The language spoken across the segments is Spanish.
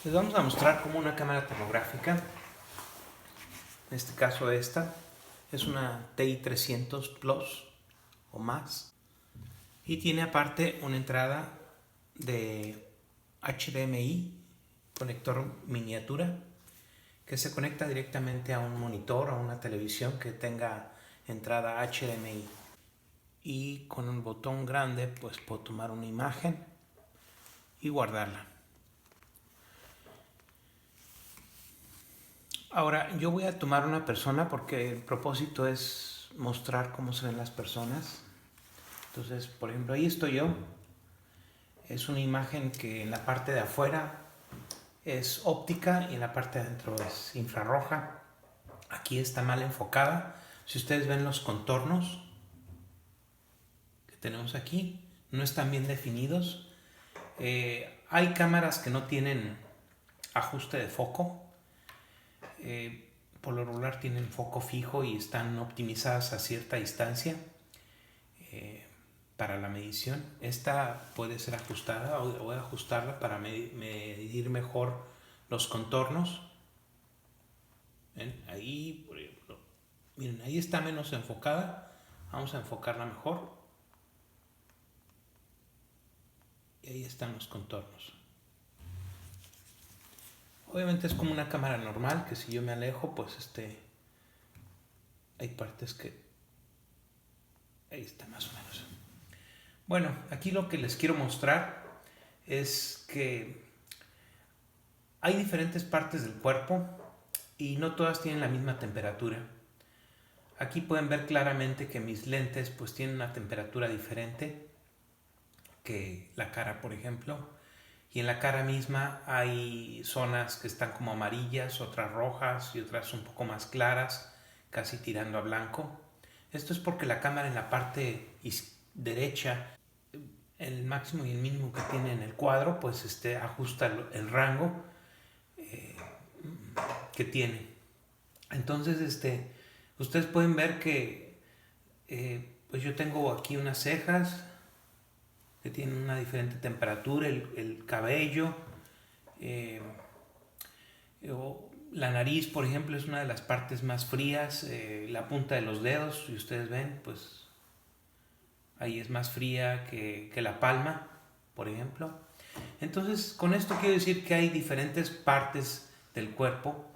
Les vamos a mostrar cómo una cámara termográfica, en este caso esta, es una TI-300 Plus o más y tiene aparte una entrada de HDMI, conector miniatura, que se conecta directamente a un monitor o a una televisión que tenga entrada HDMI. Y con un botón grande pues puedo tomar una imagen y guardarla. Ahora yo voy a tomar una persona porque el propósito es mostrar cómo se ven las personas. Entonces, por ejemplo, ahí estoy yo. Es una imagen que en la parte de afuera es óptica y en la parte de adentro es infrarroja. Aquí está mal enfocada. Si ustedes ven los contornos que tenemos aquí, no están bien definidos. Hay cámaras que no tienen ajuste de foco. Por lo regular tienen foco fijo y están optimizadas a cierta distancia para la medición. Esta puede ser ajustada o voy a ajustarla para medir mejor los contornos. ¿Ven? Ahí, por ejemplo, miren, ahí está menos enfocada. Vamos a enfocarla mejor. Y ahí están los contornos. Obviamente es como una cámara normal, que si yo me alejo, pues hay partes que ahí está más o menos. Bueno, aquí lo que les quiero mostrar es que hay diferentes partes del cuerpo y no todas tienen la misma temperatura. Aquí pueden ver claramente que mis lentes pues tienen una temperatura diferente que la cara, por ejemplo. Y en la cara misma hay zonas que están como amarillas, otras rojas y otras un poco más claras, casi tirando a blanco. Esto es porque la cámara en la parte derecha, el máximo y el mínimo que tiene en el cuadro, pues ajusta el rango que tiene. Entonces, ustedes pueden ver que pues yo tengo aquí unas cejas que tienen una diferente temperatura, el cabello, la nariz, por ejemplo, es una de las partes más frías, la punta de los dedos, si ustedes ven, pues ahí es más fría que la palma, por ejemplo. Entonces, con esto quiero decir que hay diferentes partes del cuerpo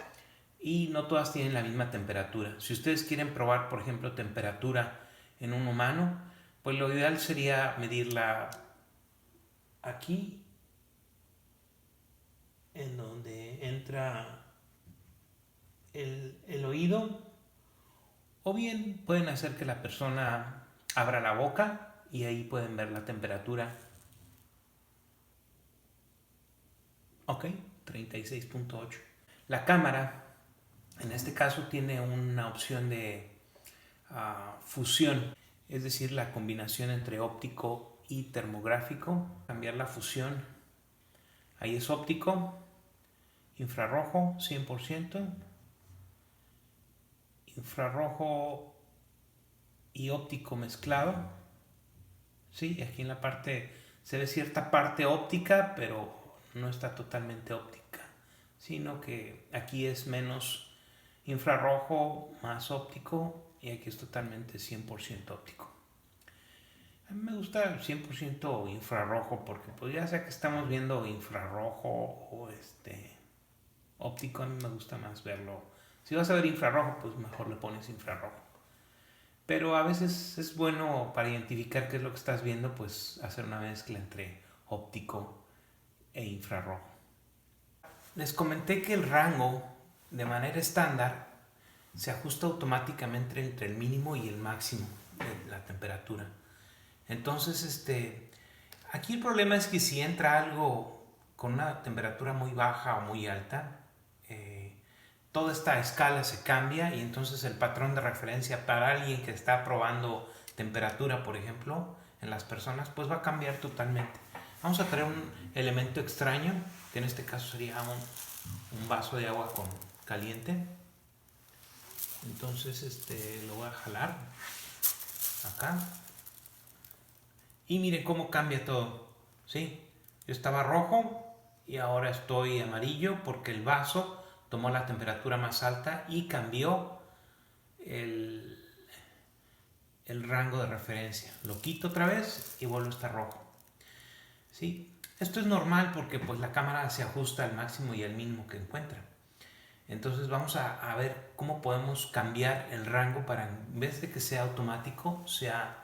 y no todas tienen la misma temperatura. Si ustedes quieren probar, por ejemplo, temperatura en un humano, pues lo ideal sería medirla aquí, en donde entra el oído, o bien pueden hacer que la persona abra la boca y ahí pueden ver la temperatura. Ok, 36.8. La cámara, en este caso, tiene una opción de fusión, es decir, la combinación entre óptico y termográfico. Cambiar la fusión, ahí es óptico, infrarrojo 100%, infrarrojo y óptico mezclado. Sí, aquí en la parte se ve cierta parte óptica, pero no está totalmente óptica, sino que aquí es menos infrarrojo, más óptico, y aquí es totalmente 100% óptico. A mí me gusta el 100% infrarrojo porque pues ya sea que estamos viendo infrarrojo o óptico, a mí me gusta más verlo. Si vas a ver infrarrojo, pues mejor le pones infrarrojo. Pero a veces es bueno para identificar qué es lo que estás viendo, pues hacer una mezcla entre óptico e infrarrojo. Les comenté que el rango de manera estándar se ajusta automáticamente entre el mínimo y el máximo de la temperatura. Entonces, aquí el problema es que si entra algo con una temperatura muy baja o muy alta, toda esta escala se cambia y entonces el patrón de referencia para alguien que está probando temperatura, por ejemplo, en las personas, pues va a cambiar totalmente. Vamos a traer un elemento extraño, que en este caso sería un vaso de agua con caliente. Entonces lo voy a jalar acá. Y miren cómo cambia todo. ¿Sí? Yo estaba rojo y ahora estoy amarillo porque el vaso tomó la temperatura más alta y cambió el, el rango de referencia. Lo quito otra vez y vuelve a estar rojo. ¿Sí? Esto es normal porque pues la cámara se ajusta al máximo y al mínimo que encuentra. Entonces vamos a ver cómo podemos cambiar el rango para, en vez de que sea automático, sea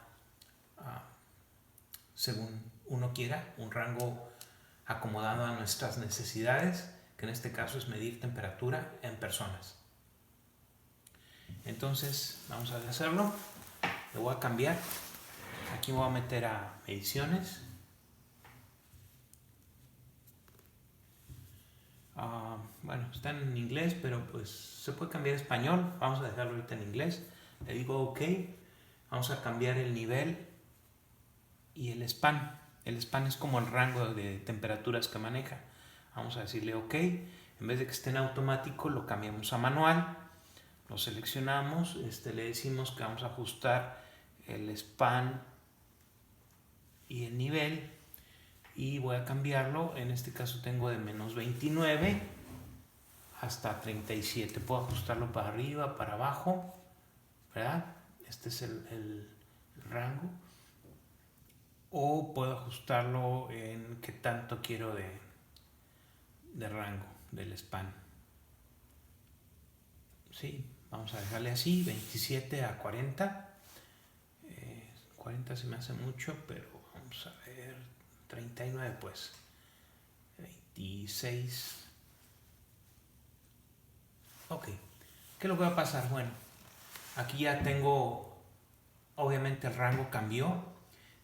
según uno quiera, un rango acomodado a nuestras necesidades, que en este caso es medir temperatura en personas. Entonces vamos a hacerlo. Le voy a cambiar. Aquí me voy a meter a mediciones. Bueno, está en inglés, pero pues se puede cambiar a español. Vamos a dejarlo ahorita en inglés. Le digo OK. Vamos a cambiar el nivel y el span. El span es como el rango de temperaturas que maneja. Vamos a decirle OK. En vez de que esté en automático, lo cambiamos a manual. Lo seleccionamos. Le decimos que vamos a ajustar el span y el nivel. Y voy a cambiarlo. En este caso tengo de menos 29 hasta 37. Puedo ajustarlo para arriba, para abajo, ¿verdad? Este es el rango. O puedo ajustarlo en qué tanto quiero de rango del span. Sí, vamos a dejarle así, 27 a 40. 40 se me hace mucho, pero vamos a ver, 39 pues. 26. Ok, ¿qué es lo que va a pasar? Bueno, aquí ya tengo, obviamente el rango cambió.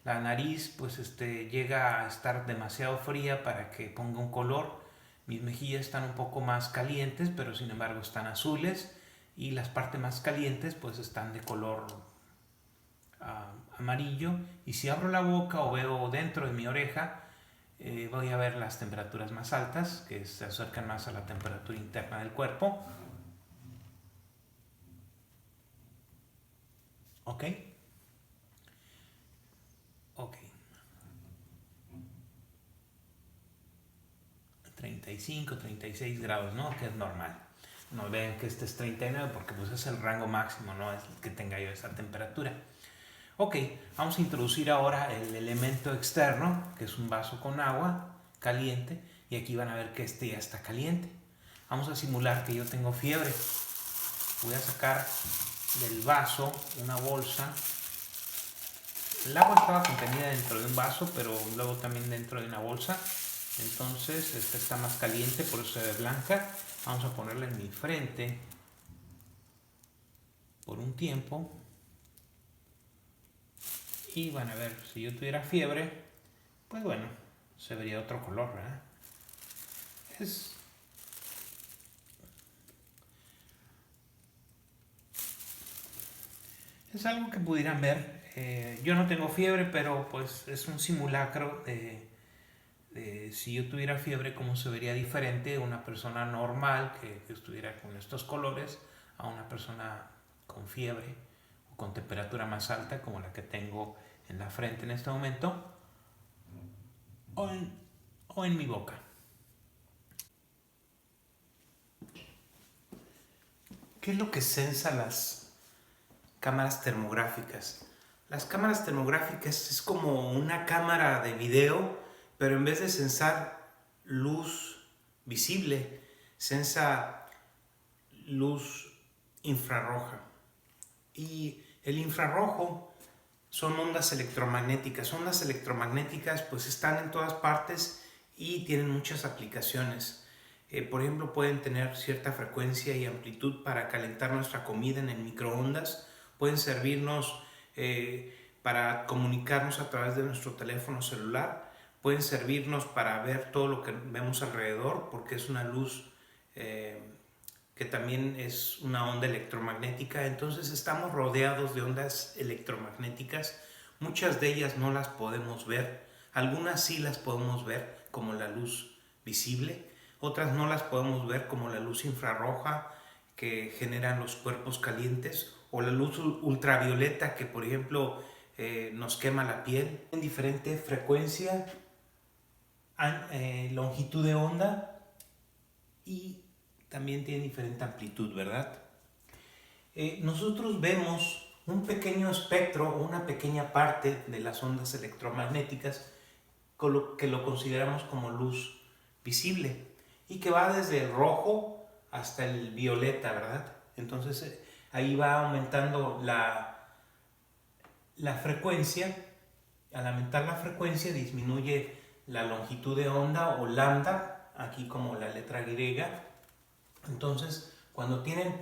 La nariz pues llega a estar demasiado fría para que ponga un color. Mis mejillas están un poco más calientes, pero sin embargo están azules. Y las partes más calientes pues están de color amarillo. Y si abro la boca o veo dentro de mi oreja, voy a ver las temperaturas más altas, que se acercan más a la temperatura interna del cuerpo. ¿Ok? Ok. 35, 36 grados, ¿no? Que es normal. No vean que este es 39 porque pues es el rango máximo, no es que tenga yo esa temperatura. Ok, vamos a introducir ahora el elemento externo, que es un vaso con agua caliente, y aquí van a ver que ya está caliente. Vamos a simular que yo tengo fiebre. Voy a sacar del vaso una bolsa. El agua estaba contenida dentro de un vaso, pero luego también dentro de una bolsa. Entonces esta está más caliente, por eso se ve blanca. Vamos a ponerla en mi frente por un tiempo. Y van a ver, si yo tuviera fiebre, pues bueno, se vería otro color, ¿verdad? Es algo que pudieran ver. Yo no tengo fiebre, pero pues es un simulacro de si yo tuviera fiebre, cómo se vería diferente una persona normal que estuviera con estos colores a una persona con fiebre o con temperatura más alta como la que tengo en la frente en este momento o en mi boca. ¿Qué es lo que sensa las cámaras termográficas? Las cámaras termográficas es como una cámara de video, pero en vez de sensar luz visible, sensa luz infrarroja. Y el infrarrojo son ondas electromagnéticas. Ondas electromagnéticas pues están en todas partes y tienen muchas aplicaciones. Por ejemplo, pueden tener cierta frecuencia y amplitud para calentar nuestra comida en el microondas. Pueden servirnos para comunicarnos a través de nuestro teléfono celular. Pueden servirnos para ver todo lo que vemos alrededor, porque es una luz que también es una onda electromagnética. Entonces estamos rodeados de ondas electromagnéticas. Muchas de ellas no las podemos ver. Algunas sí las podemos ver, como la luz visible. Otras no las podemos ver, como la luz infrarroja que generan los cuerpos calientes, o la luz ultravioleta que, por ejemplo, nos quema la piel. En diferente frecuencia, longitud de onda y también tiene diferente amplitud, ¿verdad? Nosotros vemos un pequeño espectro, una pequeña parte de las ondas electromagnéticas que lo consideramos como luz visible y que va desde el rojo hasta el violeta, ¿verdad? Entonces ahí va aumentando la frecuencia. Al aumentar la frecuencia disminuye la longitud de onda o lambda, aquí como la letra griega. Entonces cuando tienen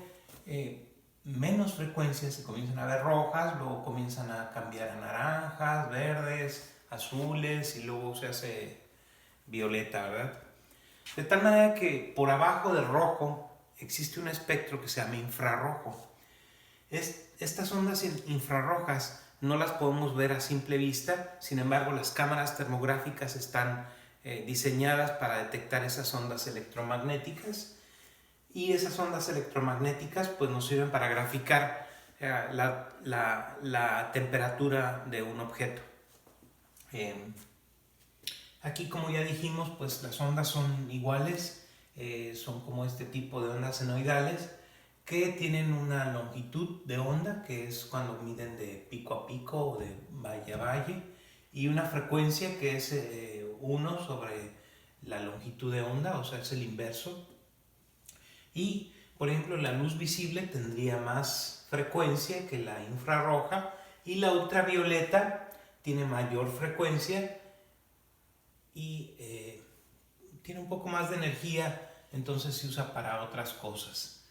menos frecuencias se comienzan a ver rojas, luego comienzan a cambiar a naranjas, verdes, azules y luego se hace violeta, ¿verdad? De tal manera que por abajo del rojo existe un espectro que se llama infrarrojo. Estas ondas infrarrojas no las podemos ver a simple vista, sin embargo las cámaras termográficas están diseñadas para detectar esas ondas electromagnéticas y esas ondas electromagnéticas pues nos sirven para graficar la temperatura de un objeto. Aquí, como ya dijimos, pues las ondas son iguales, son como este tipo de ondas senoidales que tienen una longitud de onda, que es cuando miden de pico a pico o de valle a valle, y una frecuencia que es 1 sobre la longitud de onda, o sea, es el inverso. Y, por ejemplo, la luz visible tendría más frecuencia que la infrarroja y la ultravioleta tiene mayor frecuencia y tiene un poco más de energía, entonces se usa para otras cosas.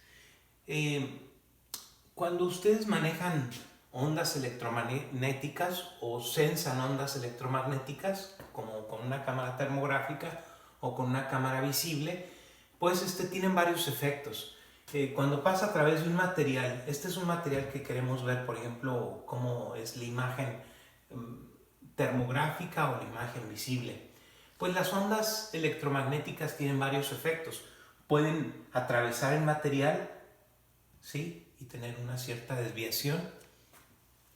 Cuando ustedes manejan ondas electromagnéticas o sensan ondas electromagnéticas, como con una cámara termográfica o con una cámara visible, pues tienen varios efectos. Cuando pasa a través de un material, este es un material que queremos ver, por ejemplo, cómo es la imagen termográfica o la imagen visible. Pues las ondas electromagnéticas tienen varios efectos. Pueden atravesar el material, ¿sí? Y tener una cierta desviación.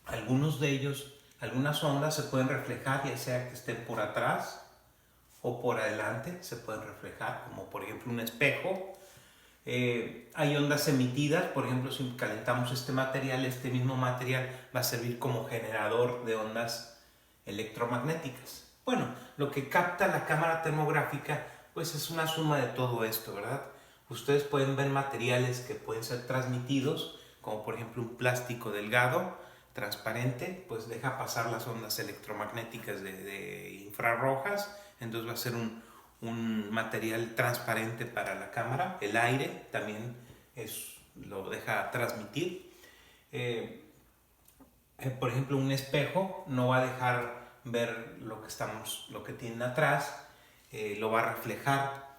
Algunos de ellos, algunas ondas se pueden reflejar, ya sea que estén por atrás o por adelante, se pueden reflejar, como por ejemplo un espejo. Hay ondas emitidas, por ejemplo, si calentamos este mismo material va a servir como generador de ondas electromagnéticas. Bueno, lo que capta la cámara termográfica pues es una suma de todo esto, ¿verdad? Ustedes pueden ver materiales que pueden ser transmitidos, como por ejemplo un plástico delgado, transparente, pues deja pasar las ondas electromagnéticas de infrarrojas, entonces va a ser un material transparente para la cámara. El aire también lo deja transmitir. Por ejemplo, un espejo no va a dejar ver lo que tienen atrás, lo va a reflejar.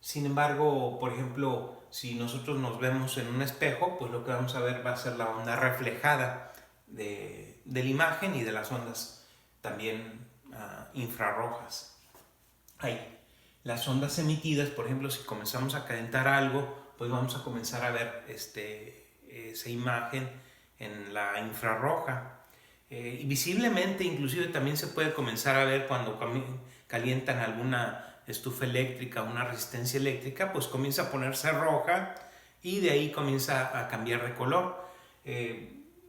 Sin embargo, por ejemplo, si nosotros nos vemos en un espejo, pues lo que vamos a ver va a ser la onda reflejada de la imagen y de las ondas también infrarrojas. Hay las ondas emitidas, por ejemplo, si comenzamos a calentar algo, pues vamos a comenzar a ver esa imagen en la infrarroja. Y visiblemente, inclusive también se puede comenzar a ver cuando calientan alguna estufa eléctrica, una resistencia eléctrica, pues comienza a ponerse roja y de ahí comienza a cambiar de color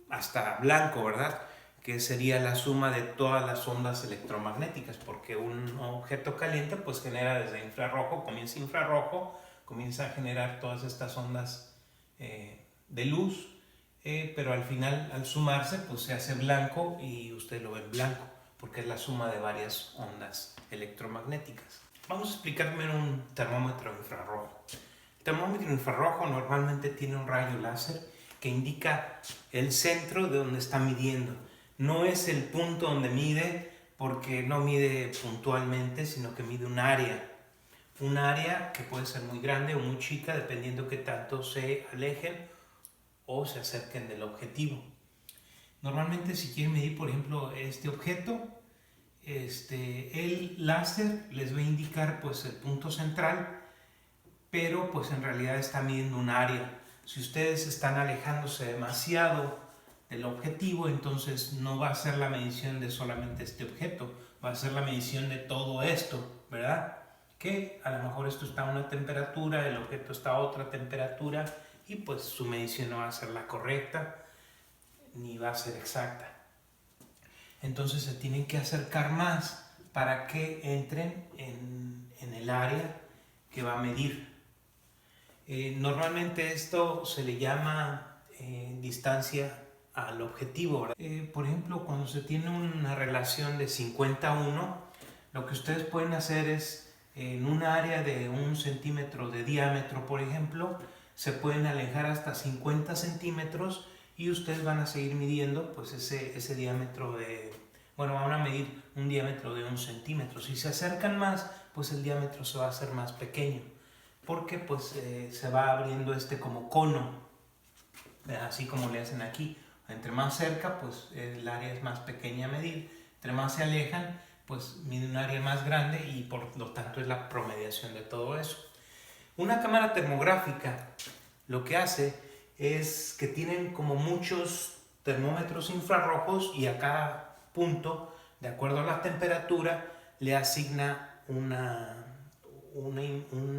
hasta blanco, ¿verdad? Que sería la suma de todas las ondas electromagnéticas, porque un objeto caliente pues genera desde infrarrojo, comienza a generar todas estas ondas de luz, pero al final, al sumarse, pues se hace blanco y usted lo ve en blanco, porque es la suma de varias ondas electromagnéticas. Vamos a explicarme un termómetro infrarrojo. El termómetro infrarrojo normalmente tiene un rayo láser que indica el centro de donde está midiendo. No es el punto donde mide, porque no mide puntualmente, sino que mide un área. Un área que puede ser muy grande o muy chica, dependiendo qué tanto se alejen o se acerquen del objetivo. Normalmente, si quieren medir, por ejemplo, este objeto, el láser les va a indicar pues el punto central, pero pues en realidad está midiendo un área. Si ustedes están alejándose demasiado del objetivo, entonces no va a ser la medición de solamente este objeto, va a ser la medición de todo esto, ¿verdad? Que a lo mejor esto está a una temperatura, el objeto está a otra temperatura y pues su medición no va a ser la correcta ni va a ser exacta. Entonces se tienen que acercar más para que entren en el área que va a medir. Normalmente esto se le llama distancia al objetivo. Por ejemplo, cuando se tiene una relación de 50:1, lo que ustedes pueden hacer es, en un área de 1 centímetro de diámetro, por ejemplo, se pueden alejar hasta 50 centímetros y ustedes van a seguir midiendo pues ese diámetro bueno, van a medir un diámetro de 1 centímetro. Si se acercan más, pues el diámetro se va a hacer más pequeño, porque pues se va abriendo como cono, así como le hacen aquí. Entre más cerca, pues el área es más pequeña a medir. Entre más se alejan, pues mide un área más grande y por lo tanto es la promediación de todo eso. Una cámara termográfica lo que hace es que tienen como muchos termómetros infrarrojos y a cada punto, de acuerdo a la temperatura, le asigna un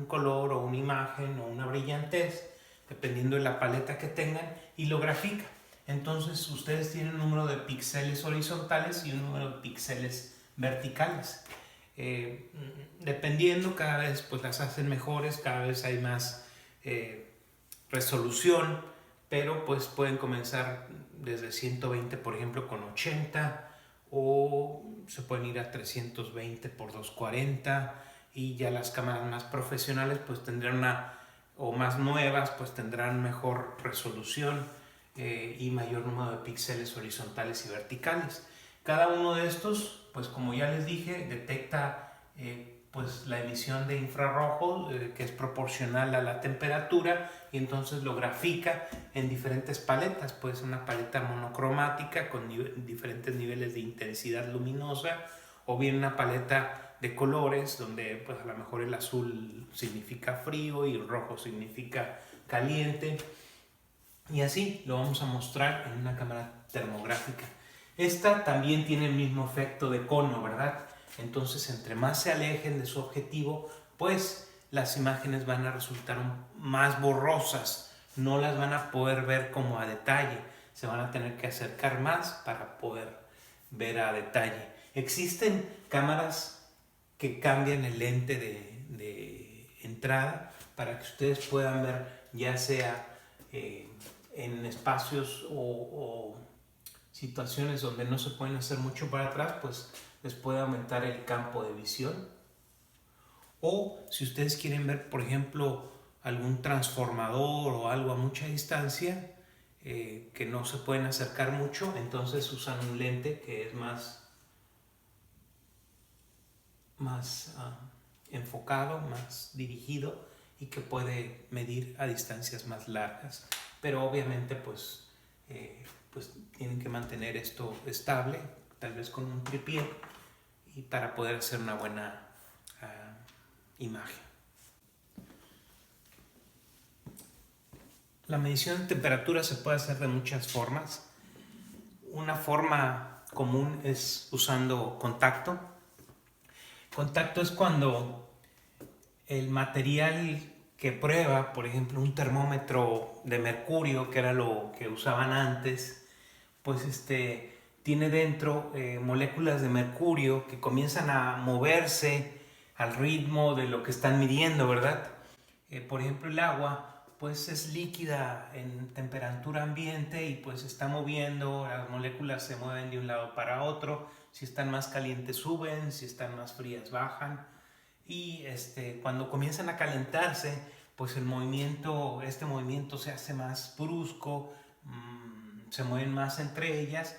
color o una imagen o una brillantez, dependiendo de la paleta que tengan, y lo grafica. Entonces ustedes tienen un número de píxeles horizontales y un número de píxeles verticales. Dependiendo, cada vez pues las hacen mejores, cada vez hay más resolución, pero pues pueden comenzar desde 120, por ejemplo, con 80, o se pueden ir a 320 por 240, y ya las cámaras más profesionales pues tendrán o más nuevas, pues tendrán mejor resolución y mayor número de píxeles horizontales y verticales. Cada uno de estos, pues como ya les dije, detecta pues la emisión de infrarrojo que es proporcional a la temperatura, y entonces lo grafica en diferentes paletas. Puede ser una paleta monocromática con diferentes niveles de intensidad luminosa, o bien una paleta de colores donde pues a lo mejor el azul significa frío y el rojo significa caliente, y así lo vamos a mostrar en una cámara termográfica. Esta también tiene el mismo efecto de cono, ¿verdad? Entonces, entre más se alejen de su objetivo, pues las imágenes van a resultar más borrosas, no las van a poder ver como a detalle, se van a tener que acercar más para poder ver a detalle. Existen cámaras que cambian el lente de entrada para que ustedes puedan ver, ya sea en espacios o situaciones donde no se pueden hacer mucho para atrás, pues les puede aumentar el campo de visión. O si ustedes quieren ver, por ejemplo, algún transformador o algo a mucha distancia, que no se pueden acercar mucho, entonces usan un lente que es más enfocado, más dirigido, y que puede medir a distancias más largas. Pero obviamente pues tienen que mantener esto estable, tal vez con un tripié, y para poder hacer una buena imagen. La medición de temperatura se puede hacer de muchas formas. Una forma común es usando contacto. Contacto es cuando el material que prueba, por ejemplo, un termómetro de mercurio, que era lo que usaban antes, pues tiene dentro moléculas de mercurio que comienzan a moverse al ritmo de lo que están midiendo, ¿verdad? Por ejemplo, el agua pues es líquida en temperatura ambiente y pues se está moviendo, las moléculas se mueven de un lado para otro, si están más calientes suben, si están más frías bajan, y cuando comienzan a calentarse, pues este movimiento se hace más brusco, se mueven más entre ellas.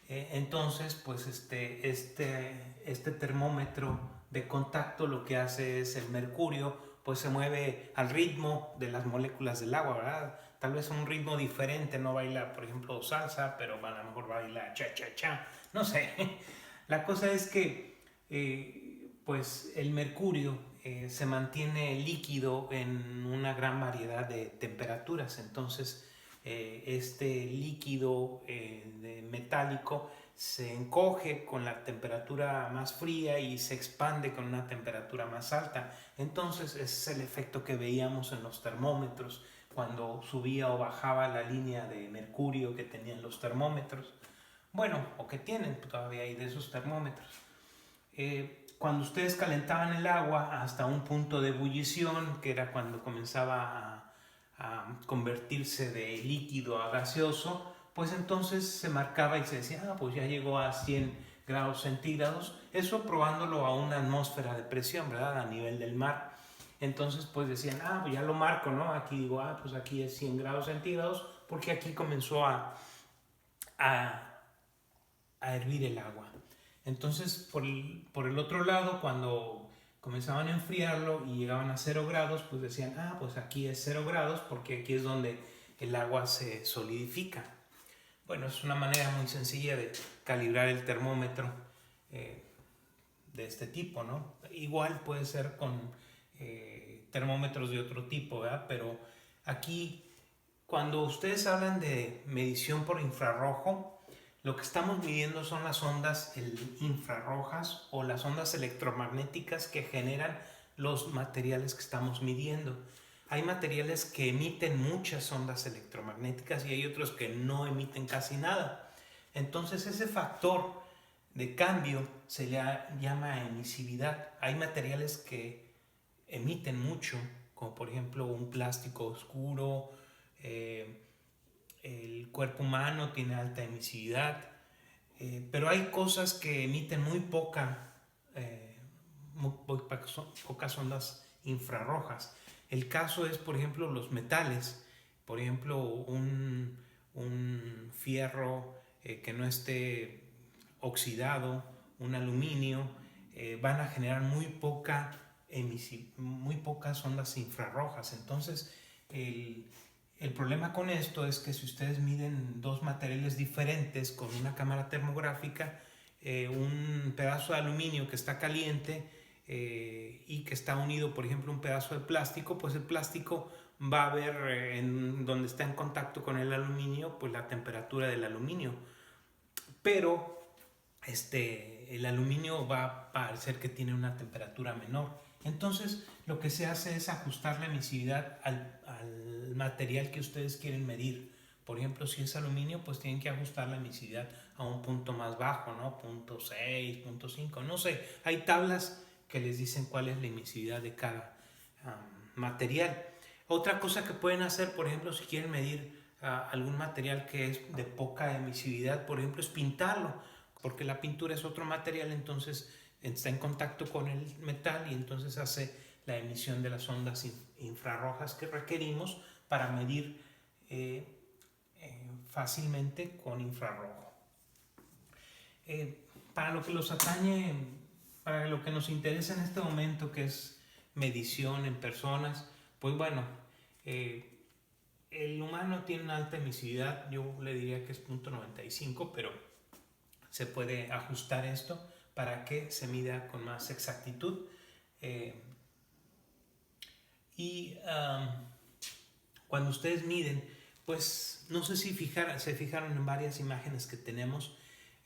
Entonces pues este termómetro de contacto lo que hace es el mercurio pues se mueve al ritmo de las moléculas del agua, ¿verdad? Tal vez a un ritmo diferente, no baila por ejemplo salsa, pero a lo mejor baila cha cha cha, no sé. La cosa es que pues el mercurio se mantiene líquido en una gran variedad de temperaturas, entonces este líquido metálico se encoge con la temperatura más fría y se expande con una temperatura más alta. Entonces ese es el efecto que veíamos en los termómetros cuando subía o bajaba la línea de mercurio que tenían los termómetros. Bueno, o que tienen todavía hay de esos termómetros. Cuando ustedes calentaban el agua hasta un punto de ebullición, que era cuando comenzaba a convertirse de líquido a gaseoso, pues entonces se marcaba y se decía, pues ya llegó a 100 grados centígrados, eso probándolo a una atmósfera de presión, ¿verdad? A nivel del mar. Entonces pues decían, pues ya lo marco, ¿no? Aquí digo, pues aquí es 100 grados centígrados, porque aquí comenzó a, a hervir el agua. Entonces, por el otro lado, cuando comenzaban a enfriarlo y llegaban a 0 grados, pues decían, pues aquí es 0 grados porque aquí es donde el agua se solidifica. Bueno, es una manera muy sencilla de calibrar el termómetro de este tipo, ¿no? Igual puede ser con termómetros de otro tipo, ¿verdad? Pero aquí, cuando ustedes hablan de medición por infrarrojo, lo que estamos midiendo son las ondas infrarrojas o las ondas electromagnéticas que generan los materiales que estamos midiendo. Hay materiales que emiten muchas ondas electromagnéticas y hay otros que no emiten casi nada. Entonces ese factor de cambio se le llama emisividad. Hay materiales que emiten mucho, como por ejemplo un plástico oscuro, el cuerpo humano tiene alta emisividad, pero hay cosas que emiten pocas ondas infrarrojas. El caso es, por ejemplo, los metales. Por ejemplo, un fierro que no esté oxidado, un aluminio, van a generar muy pocas ondas infrarrojas. Entonces, el problema con esto es que si ustedes miden dos materiales diferentes con una cámara termográfica, un pedazo de aluminio que está caliente y que está unido, por ejemplo, a un pedazo de plástico, pues el plástico va a ver donde está en contacto con el aluminio, pues la temperatura del aluminio. Pero el aluminio va a parecer que tiene una temperatura menor. Entonces lo que se hace es ajustar la emisividad al material que ustedes quieren medir. Por ejemplo, si es aluminio, pues tienen que ajustar la emisividad a un punto más bajo, ¿no? Punto 6, punto 5, no sé. Hay tablas que les dicen cuál es la emisividad de cada material. Otra cosa que pueden hacer, por ejemplo, si quieren medir algún material que es de poca emisividad, por ejemplo, es pintarlo, porque la pintura es otro material, entonces está en contacto con el metal y entonces hace la emisión de las ondas infrarrojas que requerimos para medir fácilmente con infrarrojo. Para lo que los atañe, para lo que nos interesa en este momento, que es medición en personas, pues bueno, el humano tiene una alta emisividad, yo le diría que es 0.95, pero se puede ajustar esto para que se mida con más exactitud. Cuando ustedes miden, pues no sé si se fijaron en varias imágenes que tenemos.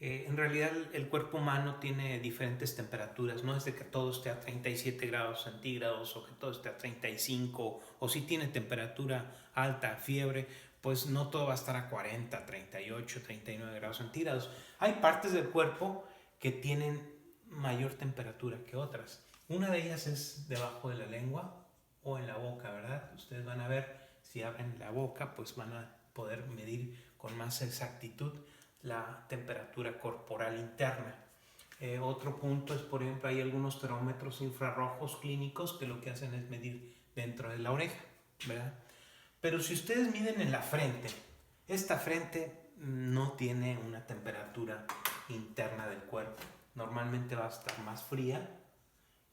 En realidad el cuerpo humano tiene diferentes temperaturas, no es de que todo esté a 37 grados centígrados o que todo esté a 35, o si tiene temperatura alta, fiebre, pues no todo va a estar a 40, 38, 39 grados centígrados. Hay partes del cuerpo que tienen mayor temperatura que otras. Una de ellas es debajo de la lengua o en la boca, ¿verdad? Ustedes van a ver, si abren la boca, pues van a poder medir con más exactitud la temperatura corporal interna. Otro punto es, por ejemplo, hay algunos termómetros infrarrojos clínicos que lo que hacen es medir dentro de la oreja, ¿verdad? Pero si ustedes miden en la frente, esta frente no tiene una temperatura interna del cuerpo. Normalmente va a estar más fría.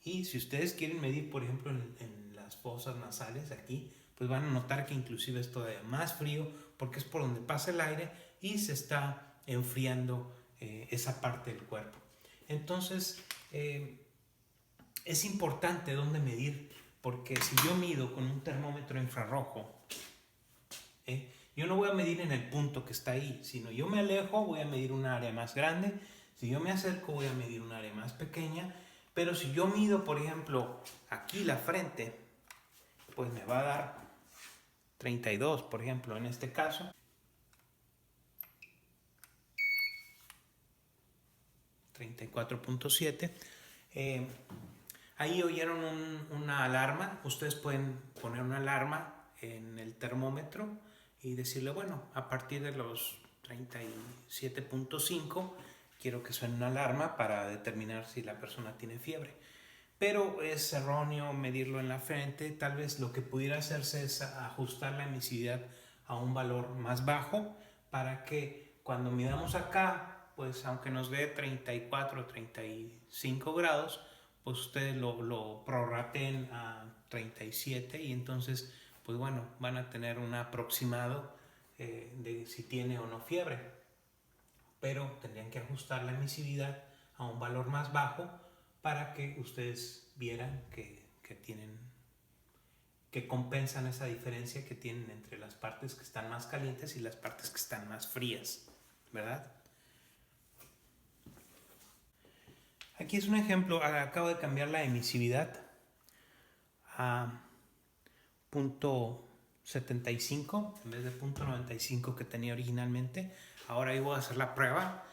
Y si ustedes quieren medir, por ejemplo, en las fosas nasales, aquí, pues van a notar que inclusive es todavía más frío porque es por donde pasa el aire y se está enfriando esa parte del cuerpo. Entonces, es importante dónde medir, porque si yo mido con un termómetro infrarrojo, Yo no voy a medir en el punto que está ahí, sino yo me alejo, voy a medir un área más grande. Si yo me acerco, voy a medir un área más pequeña. Pero si yo mido, por ejemplo, aquí la frente, pues me va a dar 32, por ejemplo, en este caso. 34.7. Ahí oyeron una alarma. Ustedes pueden poner una alarma en el termómetro y decirle, bueno, a partir de los 37.5 quiero que suene una alarma para determinar si la persona tiene fiebre. Pero es erróneo medirlo en la frente. Tal vez lo que pudiera hacerse es ajustar la emisividad a un valor más bajo para que cuando midamos acá, pues aunque nos dé 34 o 35 grados, pues ustedes lo prorraten a 37 y entonces, pues bueno, van a tener un aproximado de si tiene o no fiebre. Pero tendrían que ajustar la emisividad a un valor más bajo para que ustedes vieran que compensan esa diferencia que tienen entre las partes que están más calientes y las partes que están más frías, ¿verdad? Aquí es un ejemplo, acabo de cambiar la emisividad a .75 en vez de .95 que tenía originalmente. Ahora ahí voy a hacer la prueba.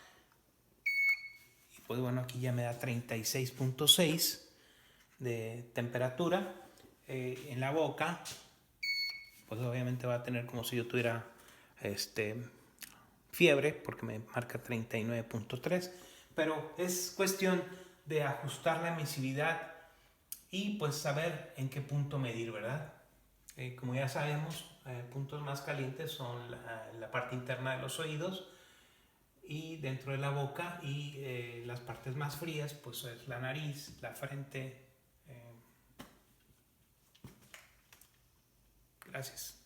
Y pues bueno, aquí ya me da 36.6 de temperatura. En la boca, pues obviamente va a tener como si yo tuviera fiebre, porque me marca 39.3. Pero es cuestión de ajustar la emisividad y pues saber en qué punto medir, ¿verdad? Como ya sabemos, puntos más calientes son la parte interna de los oídos y dentro de la boca, y las partes más frías pues es la nariz, la frente. Gracias.